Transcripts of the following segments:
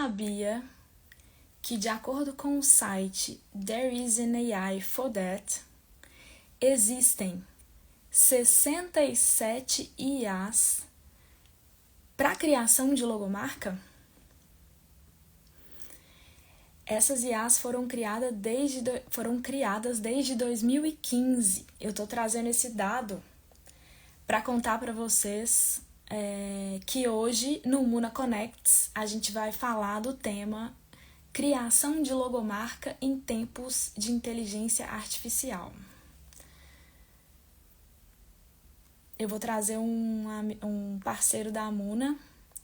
sabia que, de acordo com o site There is an AI for That, existem 67 IAs para criação de logomarca? Essas IAs foram criadas desde 2015. Eu estou trazendo esse dado para contar para vocês que hoje no Muna Connects a gente vai falar do tema criação de logomarca em tempos de inteligência artificial. Eu vou trazer um parceiro da Muna.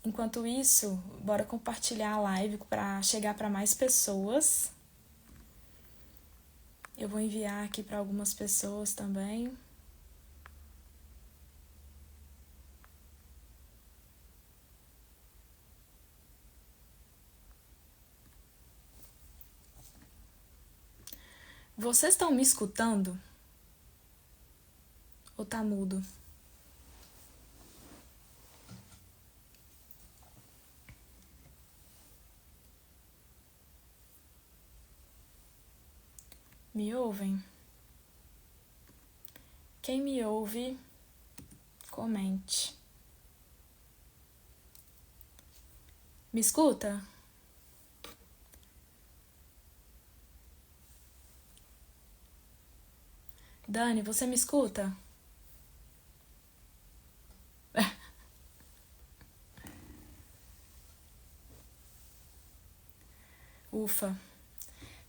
Enquanto isso, bora compartilhar a live para chegar para mais pessoas. Eu vou enviar aqui para algumas pessoas também. Vocês estão me escutando? Ou tá mudo? Me ouvem? Quem me ouve, comente. Me escuta? Dani, você me escuta? Ufa.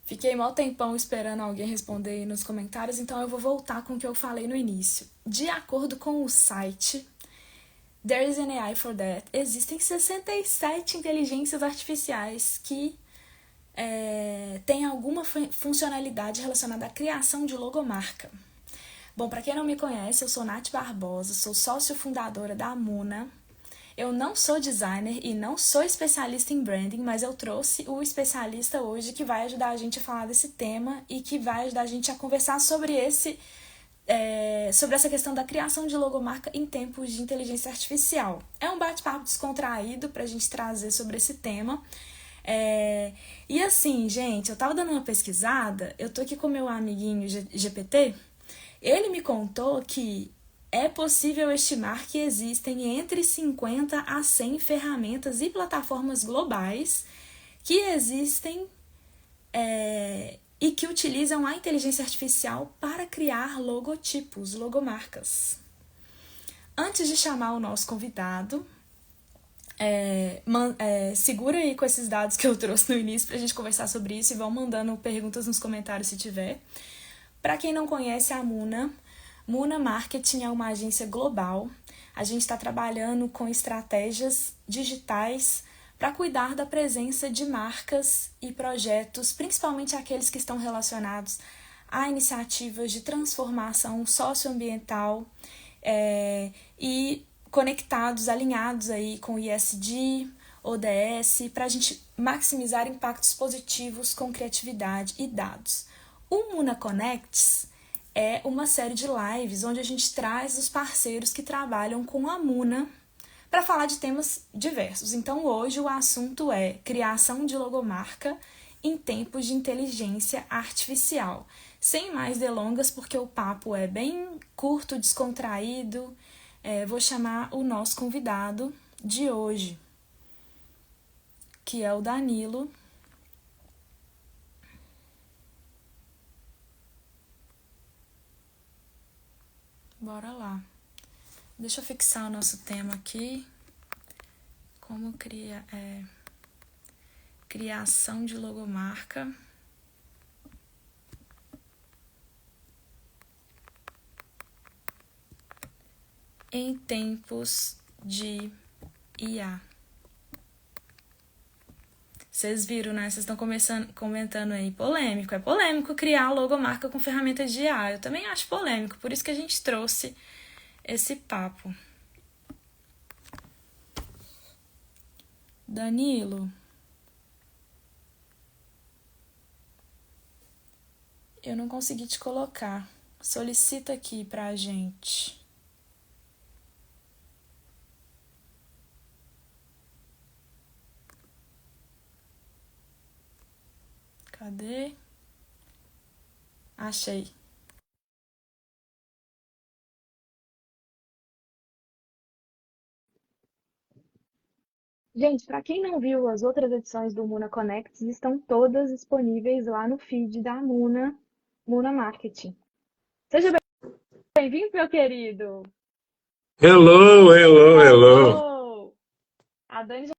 Fiquei mó tempão esperando alguém responder aí nos comentários, então eu vou voltar com o que eu falei no início. De acordo com o site There is an AI for That, existem 67 inteligências artificiais que têm alguma funcionalidade relacionada à criação de logomarca. Bom, para quem não me conhece, eu sou Nath Barbosa, sou sócio fundadora da Muna. Eu não sou designer e não sou especialista em branding, mas eu trouxe o especialista hoje que vai ajudar a gente a falar desse tema e que vai ajudar a gente a conversar sobre essa questão da criação de logomarca em tempos de inteligência artificial. É um bate-papo descontraído para a gente trazer sobre esse tema. E assim, gente, eu tava dando uma pesquisada, eu tô aqui com meu amiguinho GPT, ele me contou que é possível estimar que existem entre 50 a 100 ferramentas e plataformas globais que existem e que utilizam a inteligência artificial para criar logotipos, logomarcas. Antes de chamar o nosso convidado, segura aí com esses dados que eu trouxe no início para a gente conversar sobre isso e vão mandando perguntas nos comentários se tiver. Para quem não conhece a Muna Marketing é uma agência global. A gente está trabalhando com estratégias digitais para cuidar da presença de marcas e projetos, principalmente aqueles que estão relacionados a iniciativas de transformação socioambiental e conectados, alinhados aí com ESG, ODS, para a gente maximizar impactos positivos com criatividade e dados. O Muna Connects é uma série de lives onde a gente traz os parceiros que trabalham com a Muna para falar de temas diversos. Então, hoje o assunto é criação de logomarca em tempos de inteligência artificial. Sem mais delongas, porque o papo é bem curto, descontraído, vou chamar o nosso convidado de hoje, que é o Danilo. Bora lá. Deixa eu fixar o nosso tema aqui. Como criação de logomarca em tempos de IA. Vocês viram, né? Vocês estão comentando aí. Polêmico. É polêmico criar logomarca com ferramenta de IA. Eu também acho polêmico. Por isso que a gente trouxe esse papo. Danilo. Eu não consegui te colocar. Solicita aqui pra gente. Cadê? Achei. Gente, para quem não viu, as outras edições do Muna Connects estão todas disponíveis lá no feed da Muna, Muna Marketing. Seja bem-vindo, meu querido! Hello, hello, hello. Alô! A Dani já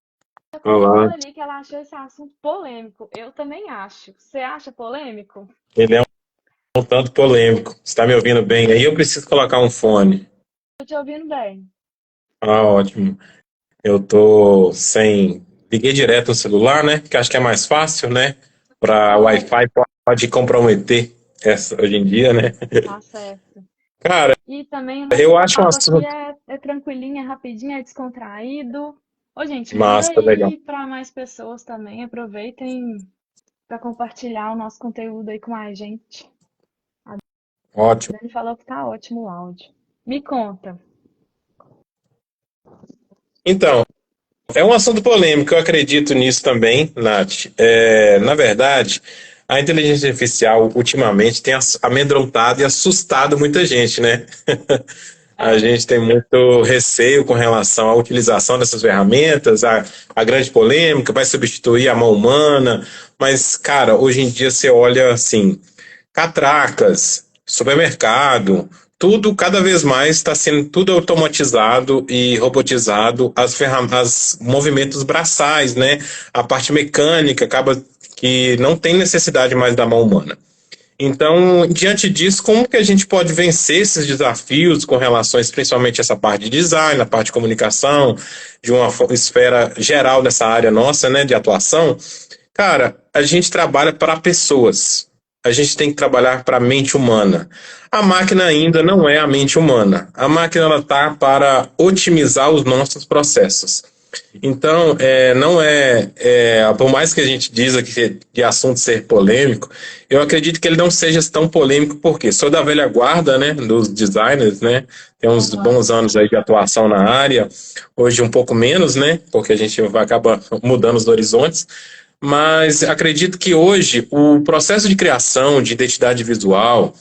colocou Olá. ali que ela achou esse assunto polêmico. Eu também acho. Você acha polêmico? Ele é um tanto polêmico. Você está me ouvindo bem? Aí eu preciso colocar um fone. Tô te ouvindo bem. Ah, ótimo. Eu tô sem. Liguei direto no celular, né? Que acho que é mais fácil, né? Para Pode, Wi-Fi pode comprometer hoje em dia, né? tá certo. Cara, E também o nosso eu acho um papo aqui assunto é tranquilinho, é rapidinho, é descontraído. Ô, gente, manda massa, legal. aí para mais pessoas também. Aproveitem para compartilhar o nosso conteúdo aí com a gente. A Ótimo. Dani falou que tá ótimo o áudio. Me conta. Então, é um assunto polêmico, eu acredito nisso também, Nath. Na verdade, a inteligência artificial ultimamente tem amedrontado e assustado muita gente, né? A É, gente tem muito receio com relação à utilização dessas ferramentas, a grande polêmica, vai substituir a mão humana, mas, cara, hoje em dia você olha assim, catracas, supermercado, tudo cada vez mais está sendo tudo automatizado e robotizado, as movimentos braçais, né? A parte mecânica acaba que não tem necessidade mais da mão humana. Então, diante disso, como que a gente pode vencer esses desafios com relações, principalmente essa parte de design, a parte de comunicação, de uma esfera geral dessa área nossa, né, de atuação? Cara, a gente trabalha para pessoas. A gente tem que trabalhar para a mente humana. A máquina ainda não é a mente humana. A máquina ela tá para otimizar os nossos processos. Então, não por mais que a gente diza que de assunto ser polêmico, eu acredito que ele não seja tão polêmico, porque sou da velha guarda, né, dos designers, né, tem uns aham. bons anos aí de atuação na área, hoje um pouco menos, né, porque a gente vai acabar mudando os horizontes, mas acredito que hoje o processo de criação de identidade visual,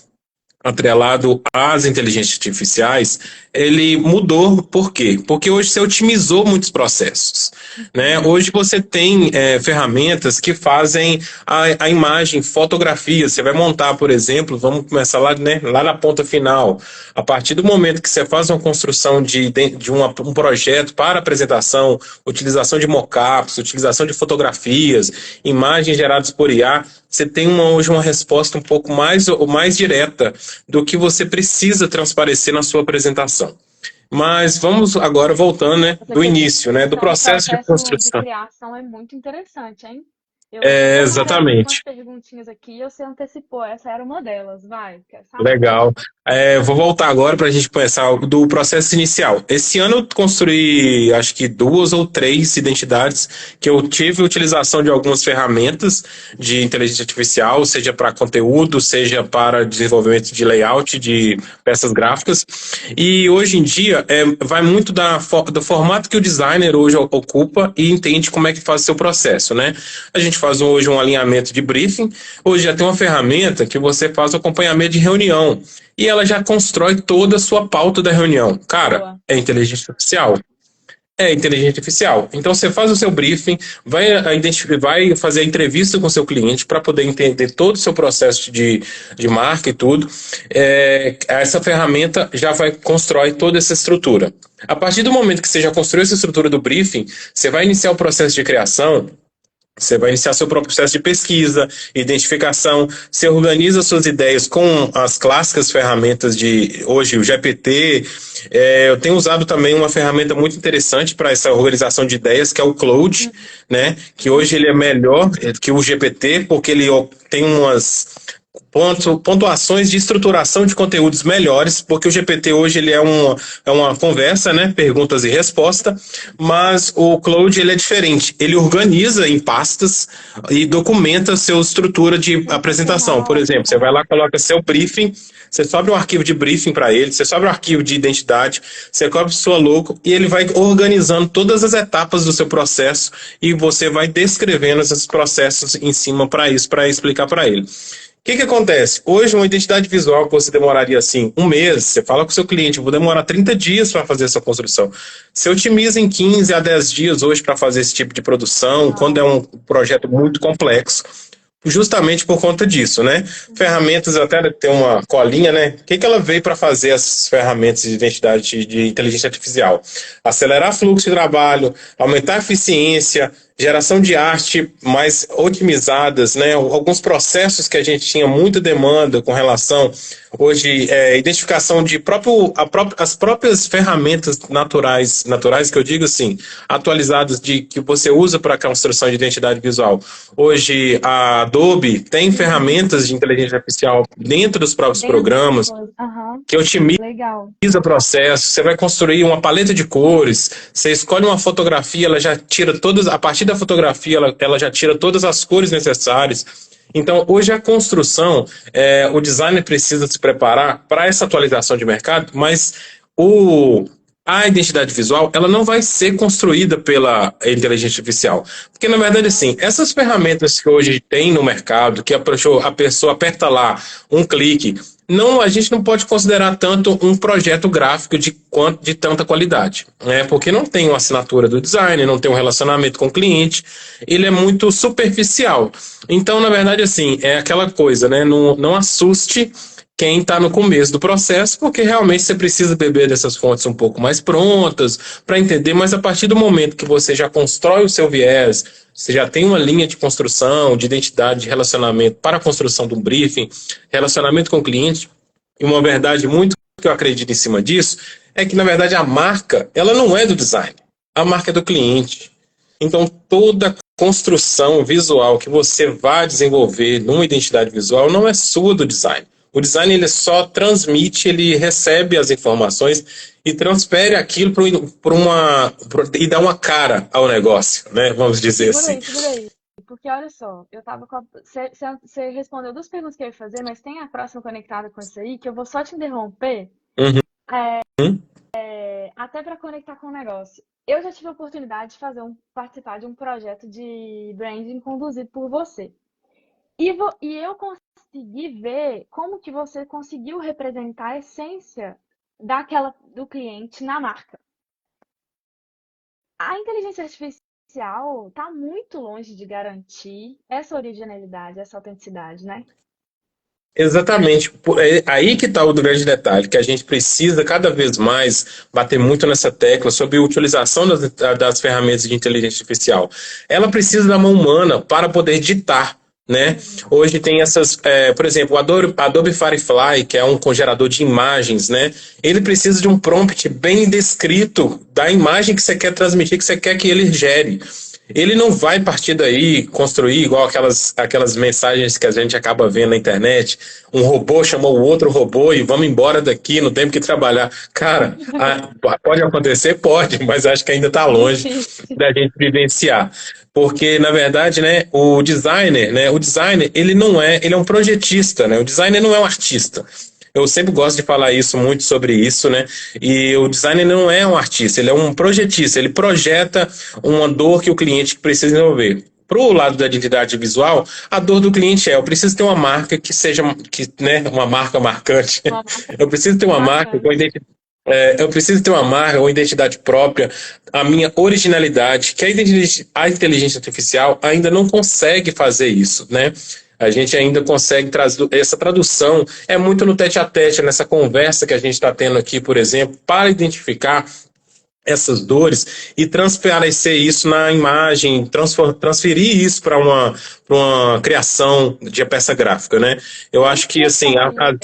atrelado às inteligências artificiais, ele mudou. Por quê? Porque hoje você otimizou muitos processos. Né? Uhum. Hoje você tem ferramentas que fazem a imagem, fotografia. Você vai montar, por exemplo, vamos começar lá, né, lá na ponta final. A partir do momento que você faz uma construção um projeto para apresentação, utilização de mockups, utilização de fotografias, imagens geradas por IA, você tem hoje uma resposta um pouco mais direta do que você precisa transparecer na sua apresentação. Mas vamos agora voltando, né, Essa do início, né, do questão do processo de processo de construção. criação é muito interessante, hein? Eu separei aqui umas Exatamente. perguntinhas aqui e você antecipou. Essa era uma delas. Vai, quero saber. Legal. Vou voltar agora para a gente começar do processo inicial. Esse ano eu construí, acho que duas ou três identidades que eu tive utilização de algumas ferramentas de inteligência artificial, seja para conteúdo, seja para desenvolvimento de layout, de peças gráficas. E hoje em dia vai muito do formato que o designer hoje ocupa e entende como é que faz o seu processo, né? A gente faz hoje um alinhamento de briefing. Hoje já tem uma ferramenta que você faz o acompanhamento de reunião e ela já constrói toda a sua pauta da reunião. Cara, Boa. é inteligência artificial. É inteligência artificial. Então você faz o seu briefing, vai fazer a entrevista com o seu cliente para poder entender todo o seu processo de marca e tudo. Essa ferramenta já vai constrói toda essa estrutura. A partir do momento que você já construiu essa estrutura do briefing, você vai iniciar o processo de criação. Você vai iniciar seu próprio processo de pesquisa, identificação, você organiza suas ideias com as clássicas ferramentas de hoje, o GPT. Eu tenho usado também uma ferramenta muito interessante para essa organização de ideias, que é o Claude, né? Que hoje ele é melhor que o GPT, porque ele tem umas pontuações de estruturação de conteúdos melhores, porque o GPT hoje ele é uma conversa, né? Perguntas e respostas, mas o Claude ele é diferente. Ele organiza em pastas e documenta a sua estrutura de apresentação. Por Sensacional. exemplo, você vai lá, coloca seu briefing, Você sobe um arquivo de briefing para ele, você sobe um arquivo de identidade, você cobre sua logo e ele vai organizando todas as etapas do seu processo e você vai descrevendo esses processos em cima para isso, para explicar para ele. O que acontece? Hoje, uma identidade visual que você demoraria assim um mês, você fala com o seu cliente, eu vou demorar 30 dias para fazer essa construção. Você otimiza em 15 a 10 dias hoje para fazer esse tipo de produção, quando é um projeto muito complexo, justamente por conta disso, né? Ferramentas, até tem uma colinha, né? O que ela veio para fazer essas ferramentas de identidade de inteligência artificial? Acelerar fluxo de trabalho, aumentar a eficiência, geração de arte mais otimizadas, né? Alguns processos que a gente tinha muita demanda com relação hoje identificação de as próprias ferramentas naturais que eu digo assim, atualizadas de que você usa para a construção de identidade visual. Hoje a Adobe tem ferramentas de inteligência artificial dentro dos próprios programas que otimiza Legal. o processo, você vai construir uma paleta de cores, você escolhe uma fotografia, ela já tira todas, a partir da fotografia, ela já tira todas as cores necessárias. Então, hoje a construção, o designer precisa se preparar para essa atualização de mercado, mas a identidade visual, ela não vai ser construída pela inteligência artificial. Porque, na verdade, assim, essas ferramentas que hoje tem no mercado, que a pessoa aperta lá um clique, não, a gente não pode considerar tanto um projeto gráfico de tanta qualidade, né? Porque não tem uma assinatura do designer, não tem um relacionamento com o cliente, ele é muito superficial. Então, na verdade, assim, é aquela coisa, né? Não assuste quem está no começo do processo, porque realmente você precisa beber dessas fontes um pouco mais prontas para entender, mas a partir do momento que você já constrói o seu viés, você já tem uma linha de construção, de identidade, de relacionamento para a construção de um briefing, relacionamento com o cliente, e uma verdade muito que eu acredito em cima disso, é que, na verdade, a marca, ela não é do design, a marca é do cliente. Então, toda construção visual que você vai desenvolver numa identidade visual não é sua do design. O design ele só transmite, ele recebe as informações e transfere aquilo e dá uma cara ao negócio, né? Vamos dizer assim. Segura aí. Porque olha só, eu tava com Você respondeu duas perguntas que eu ia fazer, mas tem a próxima conectada com isso aí, que eu vou só te interromper, Uhum. até para conectar com o negócio. Eu já tive a oportunidade de participar de um projeto de branding conduzido por você. E eu consegui ver como que você conseguiu representar a essência do cliente na marca. A inteligência artificial está muito longe de garantir essa originalidade, essa autenticidade, né? Exatamente. É aí que está o grande detalhe, que a gente precisa cada vez mais bater muito nessa tecla sobre a utilização das ferramentas de inteligência artificial. Ela precisa da mão humana para poder ditar, né? Hoje tem por exemplo, o Adobe Firefly, que é um gerador de imagens, né? Ele precisa de um prompt bem descrito da imagem que você quer transmitir, que você quer que ele gere. Ele não vai partir daí construir igual aquelas mensagens que a gente acaba vendo na internet. Um robô chamou o outro robô e vamos embora daqui, não temos que trabalhar. Cara, pode acontecer? Pode, mas acho que ainda está longe da gente vivenciar. Porque, na verdade, né, o designer, ele é um projetista, né? O designer não é um artista. Eu sempre gosto de falar isso muito sobre isso, né? E o designer não é um artista, ele é um projetista, ele projeta uma dor que o cliente precisa desenvolver. Para o lado da identidade visual, a dor do cliente eu preciso ter uma marca né, uma marca marcante. Eu preciso ter uma marca com identidade. Eu preciso ter uma marca ou identidade própria, a minha originalidade, que a inteligência artificial ainda não consegue fazer isso, né? A gente ainda consegue trazer essa tradução, é muito no tete a tete, nessa conversa que a gente está tendo aqui, por exemplo, para identificar essas dores e transparecer isso na imagem, transferir isso para uma criação de peça gráfica, né? Eu acho que, assim...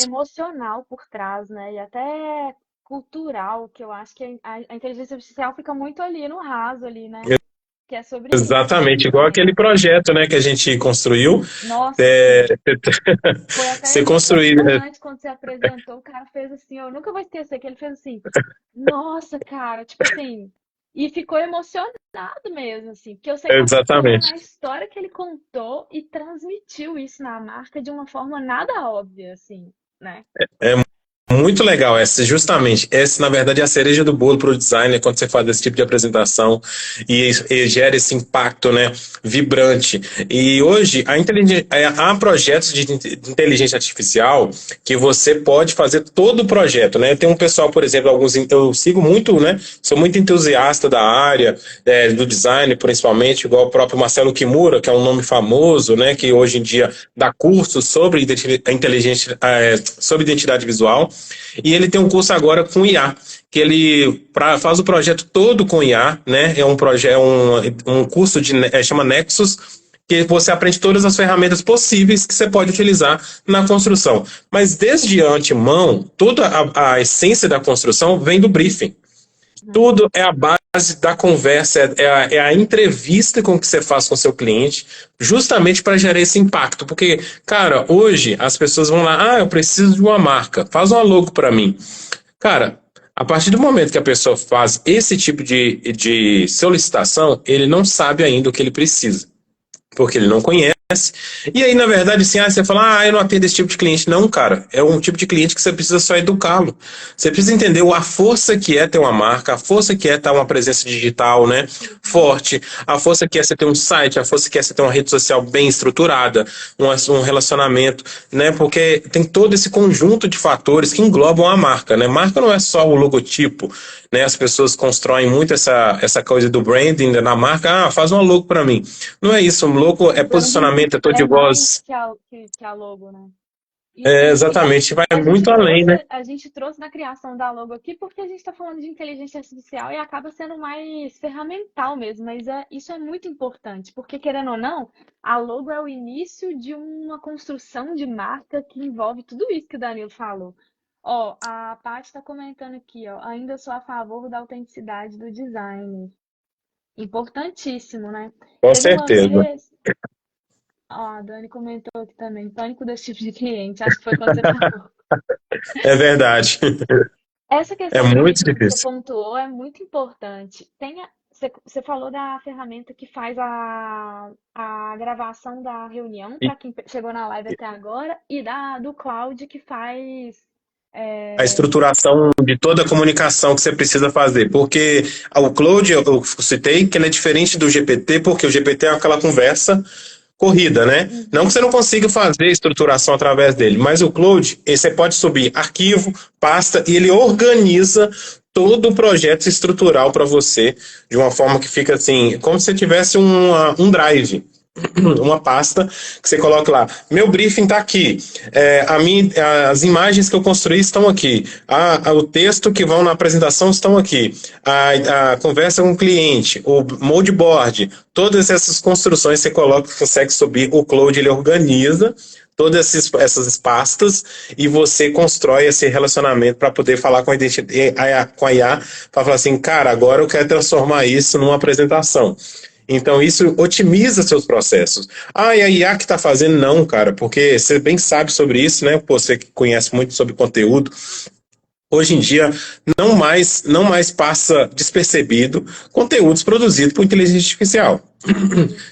emocional por trás, né? E até cultural, que eu acho que a inteligência artificial fica muito ali no raso, ali, né? Que é sobre Exatamente, isso. igual aquele projeto, né, que a gente construiu. Nossa, foi até Você construiu, né? emocionante quando você apresentou, o cara fez assim, eu nunca vou esquecer que ele fez assim, nossa, cara, tipo assim, e ficou emocionado mesmo, assim, porque eu sei que é na Exatamente. história que ele contou e transmitiu isso na marca de uma forma nada óbvia, assim. né? É muito legal essa, justamente. Essa, na verdade, é a cereja do bolo para o designer quando você faz esse tipo de apresentação e gera esse impacto, né, vibrante. E hoje, há projetos de inteligência artificial que você pode fazer todo o projeto, né? Tem um pessoal, por exemplo, eu sigo muito, né? Sou muito entusiasta da área, do design, principalmente, igual o próprio Marcelo Kimura, que é um nome famoso, né? Que hoje em dia dá cursos sobre inteligência, sobre identidade visual. E ele tem um curso agora com IA, que ele faz o projeto todo com IA, né? É um projeto, um curso chama Nexus, que você aprende todas as ferramentas possíveis que você pode utilizar na construção. Mas desde antemão, toda a essência da construção vem do briefing. Tudo é a base da conversa, é a entrevista com que você faz com o seu cliente, justamente para gerar esse impacto. Porque, cara, hoje as pessoas vão lá, eu preciso de uma marca, faz uma logo para mim. Cara, a partir do momento que a pessoa faz esse tipo de solicitação, ele não sabe ainda o que ele precisa, porque ele não conhece. E aí, na verdade, assim, você fala, eu não atendo esse tipo de cliente. Não, cara, é um tipo de cliente que você precisa só educá-lo. Você precisa entender a força que é ter uma marca, a força que é ter uma presença digital, né, forte, a força que é você ter um site, a força que é você ter uma rede social bem estruturada, um relacionamento, né, porque tem todo esse conjunto de fatores que englobam a marca, né. Marca não é só o logotipo, né, as pessoas constroem muito essa coisa do branding na marca, faz uma logo para mim. Não é isso, um logo é posicionamento, é tom de É mais voz. que a logo, né? E Exatamente, vai muito além, né? a gente trouxe na criação da logo aqui porque a gente está falando de inteligência artificial e acaba sendo mais ferramental mesmo, mas isso é muito importante, porque querendo ou não, a logo é o início de uma construção de marca que envolve tudo isso que o Danilo falou. Ó, a Paty está comentando aqui, ó, ainda sou a favor da autenticidade do design. Importantíssimo, né? Com Teve uma certeza. vez. Ó, a Dani comentou aqui também, pânico desse tipo de cliente. Acho que foi quando você falou. É verdade. Essa É questão do muito briefing que você difícil. pontuou é muito importante. Você falou da ferramenta que faz a gravação da reunião, E para quem chegou na live até agora, e do Cloud que faz. a é, estruturação de toda a comunicação que você precisa fazer. Porque o Claude, eu citei que ele é diferente do GPT, porque o GPT é aquela conversa corrida, né? Não que Uhum. você não consiga fazer estruturação através dele, mas o Claude, você pode subir arquivo, pasta, e ele organiza todo o projeto estrutural para você de uma forma que fica assim, como se você tivesse um drive, uma pasta que você coloca lá. Meu briefing está aqui. As imagens que eu construí estão aqui. O texto que vão na apresentação estão aqui. A conversa com o cliente, o mood board, todas essas construções você coloca, consegue subir. O Cloud ele organiza todas essas pastas e você constrói esse relacionamento para poder falar com com a IA, para falar assim, cara, agora eu quero transformar isso numa apresentação. Então, isso otimiza seus processos. E a IA que está fazendo, não, cara, porque você bem sabe sobre isso, né? Você que conhece muito sobre conteúdo. Hoje em dia, não mais passa despercebido conteúdos produzidos por inteligência artificial.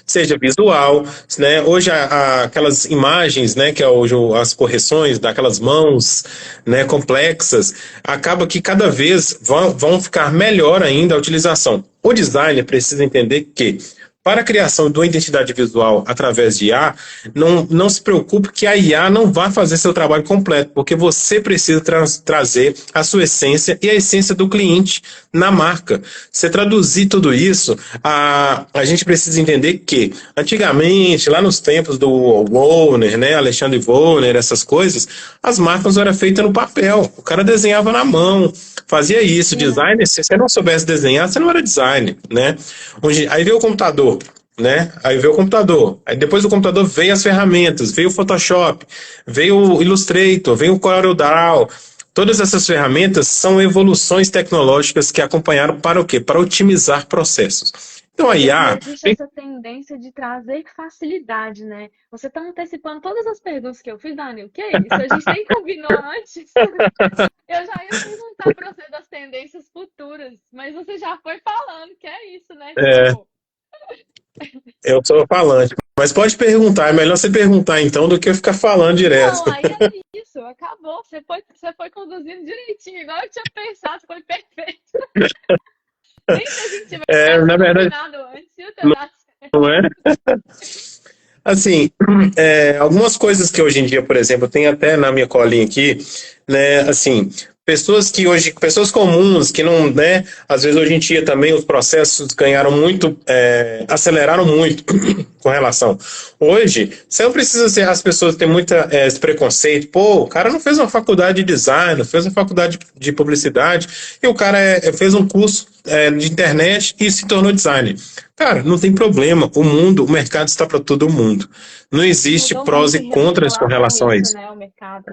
Seja visual, né? Hoje aquelas imagens, né, que é hoje as correções daquelas mãos, né, complexas, acaba que cada vez vão ficar melhor ainda a utilização. O designer precisa entender que para a criação de uma identidade visual através de IA, não se preocupe que a IA não vai fazer seu trabalho completo, porque você precisa trazer a sua essência e a essência do cliente na marca. Você traduzir tudo isso, a gente precisa entender que, antigamente, lá nos tempos do Wollner, né, Alexandre Wollner, essas coisas, as marcas eram feitas no papel. O cara desenhava na mão, fazia isso. Designer, se você não soubesse desenhar, você não era designer, né? Aí veio o computador, né? Aí veio o computador. Aí depois do computador veio as ferramentas, veio o Photoshop, veio o Illustrator, veio o CorelDRAW. Todas essas ferramentas são evoluções tecnológicas que acompanharam para o quê? Para otimizar processos. Então a E IA existe essa tendência de trazer facilidade, né? Você está antecipando todas as perguntas que eu fiz, Daniel. Que é isso? A gente nem combinou antes. Eu já ia perguntar para você das tendências futuras, mas você já foi falando que é isso, né? é, Tipo, eu sou falante, mas pode perguntar, é melhor você perguntar então do que eu ficar falando não, direto. aí é isso. acabou. Você foi conduzindo direitinho, igual eu tinha pensado, foi perfeito. Nem se a gente tivesse Na verdade, combinado antes, ia ter dado certo. não é? Assim, algumas coisas que hoje em dia, por exemplo, tem até na minha colinha aqui, né, assim, pessoas comuns que não, né, às vezes hoje em dia também os processos ganharam muito, aceleraram muito com relação. Hoje, você não precisa ser, as pessoas têm esse preconceito, pô, o cara não fez uma faculdade de design, não fez uma faculdade de publicidade, e o cara fez um curso de internet e se tornou designer. Cara, não tem problema. O mercado está para todo mundo. Não existe Mudou prós muito e em contras com relação a relação a isso, isso. né, o mercado.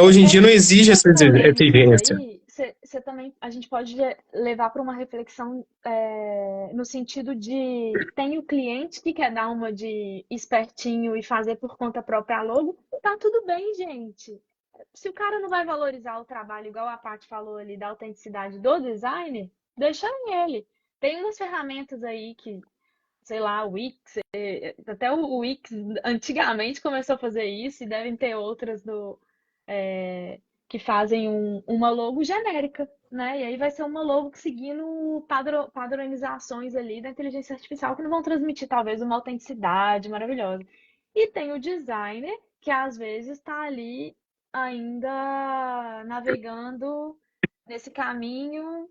Hoje em dia não exige Essas essa polêmicas exigência. aí, você também, a gente pode levar para uma reflexão no sentido de tem o cliente que quer dar uma de espertinho e fazer por conta própria a logo, tá tudo bem, gente. Se o cara não vai valorizar o trabalho, igual a Paty falou ali, da autenticidade do design, deixa ele. Tem umas ferramentas aí que, sei lá, o Wix, até o Wix antigamente começou a fazer isso e devem ter outras que fazem uma logo genérica, né? E aí vai ser uma logo seguindo padronizações ali da inteligência artificial que não vão transmitir talvez uma autenticidade maravilhosa. E tem o designer que às vezes está ali ainda navegando nesse caminho.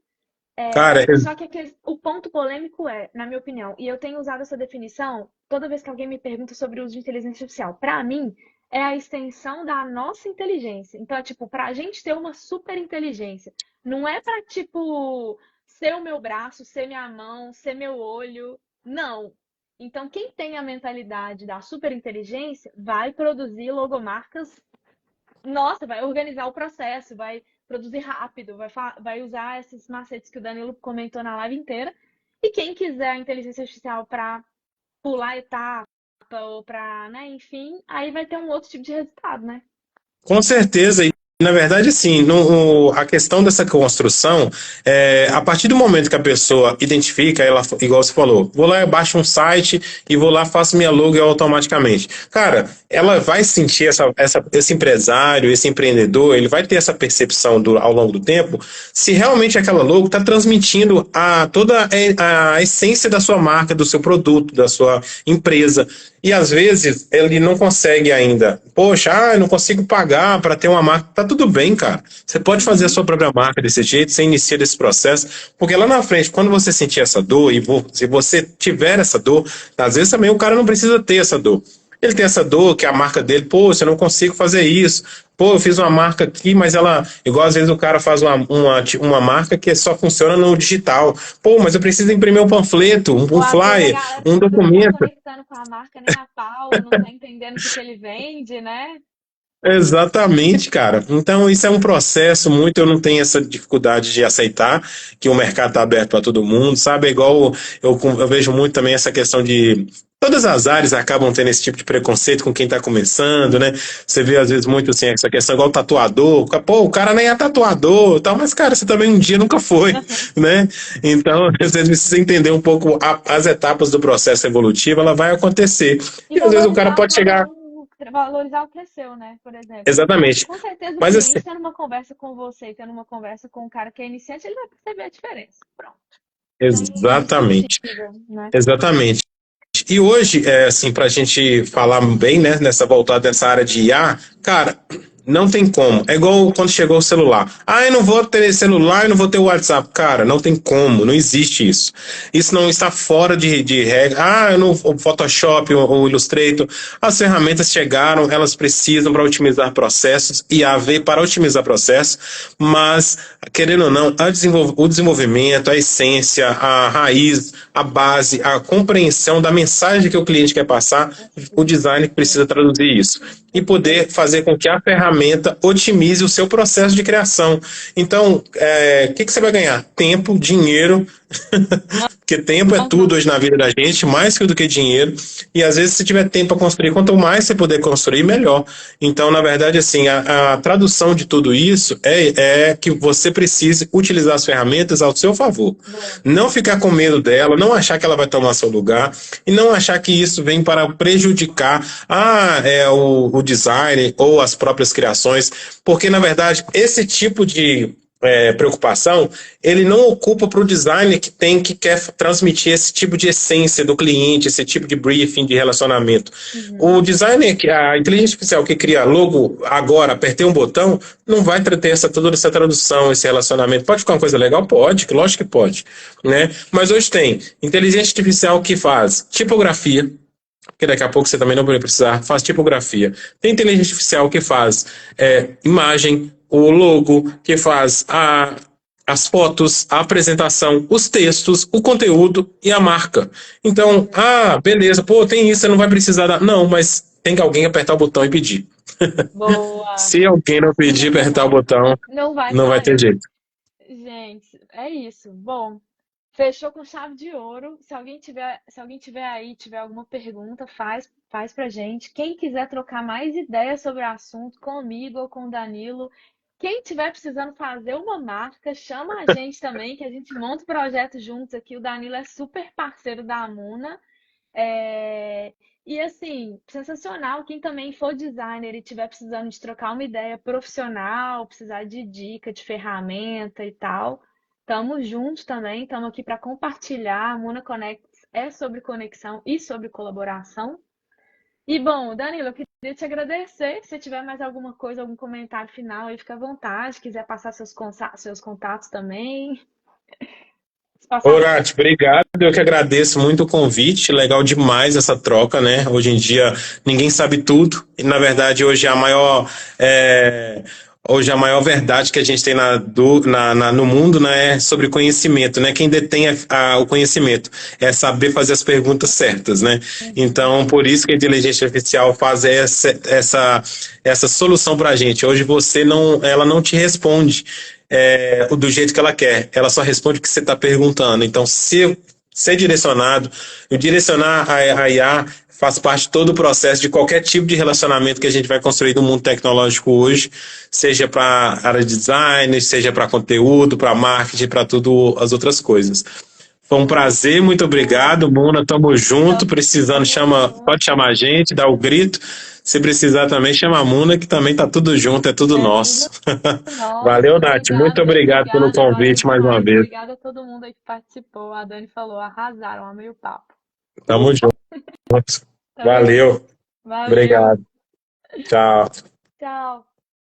Cara, Só que o ponto polêmico na minha opinião, e eu tenho usado essa definição toda vez que alguém me pergunta sobre o uso de inteligência artificial. Para mim, é a extensão da nossa inteligência. Então, é tipo, para a gente ter uma super inteligência, não é para, tipo, ser o meu braço, ser minha mão, ser meu olho. Não. Então, quem tem a mentalidade da super inteligência vai produzir logomarcas. Nossa, vai organizar o processo, vai produzir rápido, vai usar esses macetes que o Danilo comentou na live inteira. E quem quiser a inteligência artificial para pular etapa ou para, né, enfim, aí vai ter um outro tipo de resultado, né? com certeza. E, na verdade, assim, a questão dessa construção, a partir do momento que a pessoa identifica, ela, igual você falou, vou lá, baixo um site e vou lá, faço minha logo automaticamente. Cara, ela vai sentir esse empresário, esse empreendedor, ele vai ter essa percepção ao longo do tempo, se realmente aquela logo está transmitindo toda a essência da sua marca, do seu produto, da sua empresa. E às vezes ele não consegue ainda. Poxa, eu não consigo pagar para ter uma marca. Tá tudo bem, cara. Você pode fazer a sua própria marca desse jeito, você inicia esse processo, porque lá na frente, quando você sentir essa dor, se você tiver essa dor, às vezes também o cara não precisa ter essa dor. Ele tem essa dor, que é a marca dele, pô, eu não consigo fazer isso. Pô, eu fiz uma marca aqui, mas ela. Igual às vezes o cara faz uma marca que só funciona no digital. Pô, mas eu preciso imprimir um panfleto, Ou um às vezes a flyer, galera um às vezes não tá documento. conectando com a marca nem a pau, não tá entendendo o que ele vende, né? Exatamente, cara. Então, isso é um processo muito. Eu não tenho essa dificuldade de aceitar que o mercado está aberto para todo mundo, sabe? É igual eu vejo muito também essa questão de. Todas as áreas acabam tendo esse tipo de preconceito com quem está começando, né? Você vê às vezes muito assim, essa questão igual o tatuador. Pô, o cara nem é tatuador, tal, mas, cara, você também um dia nunca foi, né? Então, às vezes precisa entender um pouco as etapas do processo evolutivo, ela vai acontecer. E E às vezes o cara pode chegar. valorizar o que é seu, né? Por exemplo. Exatamente. Com certeza o Mas assim, cliente tendo uma conversa com você e tendo uma conversa com o cara que é iniciante, ele vai perceber a diferença. Pronto. É exatamente. indiscutível, né? Exatamente. E hoje, assim, para a gente falar bem, né, voltada nessa área de IA, cara, não tem como. É igual quando chegou o celular. Ah, eu não vou ter celular, eu não vou ter WhatsApp. Cara, não tem como, não existe isso. Isso não está fora de regra. Ah, eu não, o Photoshop, o Illustrator, as ferramentas chegaram, elas precisam para otimizar processos, IA veio para otimizar processos, mas, querendo ou não, o desenvolvimento, a essência, a raiz, a base, a compreensão da mensagem que o cliente quer passar, o design precisa traduzir isso. E poder fazer com que a ferramenta otimize o seu processo de criação. Então, o que você vai ganhar? Tempo, dinheiro Porque tempo é tudo hoje na vida da gente, mais que do que dinheiro. E às vezes, se tiver tempo para construir, quanto mais você puder construir, melhor. Então, na verdade, assim, a tradução de tudo isso é que você precise utilizar as ferramentas ao seu favor. Boa. Não ficar com medo dela, não achar que ela vai tomar seu lugar e não achar que isso vem para prejudicar o design ou as próprias criações, porque, na verdade, esse tipo de preocupação, ele não ocupa para o designer que quer transmitir esse tipo de essência do cliente, esse tipo de briefing de relacionamento. O designer, a inteligência artificial que cria logo agora, apertei um botão, não vai ter toda essa tradução, esse relacionamento. Pode ficar uma coisa legal? Pode, lógico que pode. Né? Mas hoje tem inteligência artificial que faz tipografia, porque daqui a pouco você também não vai precisar, faz tipografia. Tem inteligência artificial que faz imagem, o logo, que faz as fotos, a apresentação, os textos, o conteúdo e a marca. Então, beleza, pô, tem isso, você não vai precisar da... Não, mas tem que alguém apertar o botão e pedir. Boa. Se alguém não pedir, apertar o botão, Não vai não vai ter sair. jeito. Gente, é isso. Bom, fechou com chave de ouro. Se alguém tiver aí, tiver alguma pergunta, faz pra gente. Quem quiser trocar mais ideias sobre o assunto comigo ou com o Danilo, quem tiver precisando fazer uma marca, chama a gente também, que a gente monta o projeto juntos aqui. O Danilo é super parceiro da Amuna. E assim, sensacional. Quem também for designer e tiver precisando de trocar uma ideia profissional, precisar de dica, de ferramenta e tal, tamo juntos também. Estamos aqui para compartilhar. A Muna Connects é sobre conexão e sobre colaboração. E bom, Danilo, eu queria te agradecer. Se tiver mais alguma coisa, algum comentário final, aí fica à vontade. Quiser passar seus contatos também. Ô, Passar. Nath, obrigado. Eu que agradeço muito o convite. Legal demais essa troca, né? Hoje em dia ninguém sabe tudo. E, na verdade, hoje a maior verdade que a gente tem no mundo, né, é sobre conhecimento, né? Quem detém o conhecimento é saber fazer as perguntas certas, né? Então, por isso que a inteligência artificial faz essa solução para a gente. Hoje ela não te responde do jeito que ela quer. Ela só responde o que você está perguntando. Então, se ser direcionado, e direcionar a IA faz parte de todo o processo de qualquer tipo de relacionamento que a gente vai construir no mundo tecnológico hoje, seja para a área de design, seja para conteúdo, para marketing, para tudo as outras coisas. Foi um prazer, muito obrigado, Mona. Tamo junto. Precisando, pode chamar a gente, dá o grito. Se precisar também, chama a Mona, que também tá tudo junto, é tudo nosso. Nossa, Valeu, Nath. Muito obrigado pelo obrigada, valeu convite mais uma demais. vez. Obrigada a todo mundo aí que participou. A Dani falou, arrasaram, amei o papo. Tamo junto. Tamo junto. Valeu. Valeu. Obrigado. Tchau. Tchau.